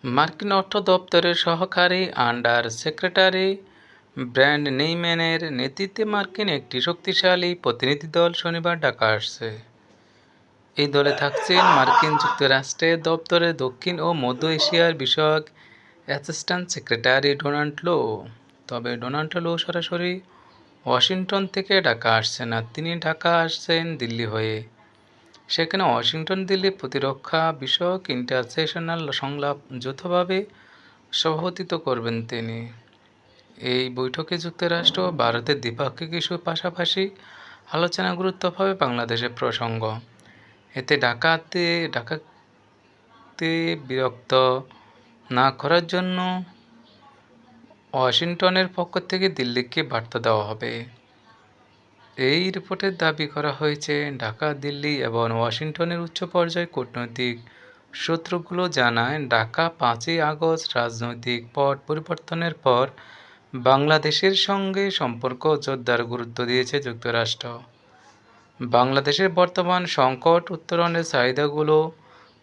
মার্কিন অর্থ দপ্তরের সহকারী আন্ডার সেক্রেটারি ব্র্যান্ড নেইম্যানের নেতৃত্বে মার্কিন একটি শক্তিশালী প্রতিনিধি দল শনিবার ঢাকা আসছে। এই দলে থাকছেন মার্কিন যুক্তরাষ্ট্রের দপ্তরে দক্ষিণ ও মধ্য এশিয়ার বিষয়ক অ্যাসিস্ট্যান্ট সেক্রেটারি ডোনাল্ড লো। তবে ডোনাল্ড লো সরাসরি ওয়াশিংটন থেকে ঢাকা আসছেন না, তিনি ঢাকা আসছেন দিল্লি হয়ে। সেখানে ওয়াশিংটন দিল্লি প্রতিরক্ষা বিষয়ক ইন্টারসেশনাল সংলাপ যৌথভাবে সভাপতিত্ব করবেন তিনি। এই বৈঠকে যুক্তরাষ্ট্র ও ভারতের দ্বিপাক্ষিক ইস্যুর পাশাপাশি আলোচনা গুরুত্ব পাবে বাংলাদেশের প্রসঙ্গ। এতে ঢাকাতে বিরক্ত না করার জন্য ওয়াশিংটনের পক্ষ থেকে দিল্লিকে বার্তা দেওয়া হবে। এই রিপোর্টে দাবি করা হয়েছে, ঢাকা, দিল্লি এবং ওয়াশিংটনের উচ্চ পর্যায়ে কূটনৈতিক সূত্রগুলো জানায়, ঢাকা 5ই আগস্ট রাজনৈতিক পট পরিবর্তনের পর বাংলাদেশের সঙ্গে সম্পর্ক জোরদার গুরুত্ব দিয়েছে যুক্তরাষ্ট্র। বাংলাদেশের বর্তমান সংকট উত্তরণের চাহিদাগুলো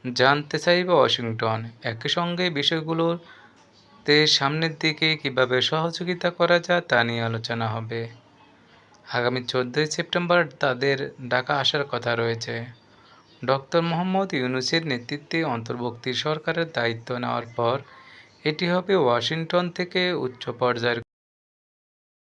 জানতে চাইবে ওয়াশিংটন। একই সঙ্গে বিষয়গুলোতে সামনের দিকে কীভাবে সহযোগিতা করা যায় তা নিয়ে আলোচনা হবে। আগামী 14ই সেপ্টেম্বর তাদের ঢাকা আসার কথা রয়েছে। ডক্টর মোহাম্মদ ইউনূসের নেতৃত্বে অন্তর্বর্তী সরকারের দায়িত্ব নেওয়ার পর এটি হবে ওয়াশিংটন থেকে উচ্চ পর্যায়ের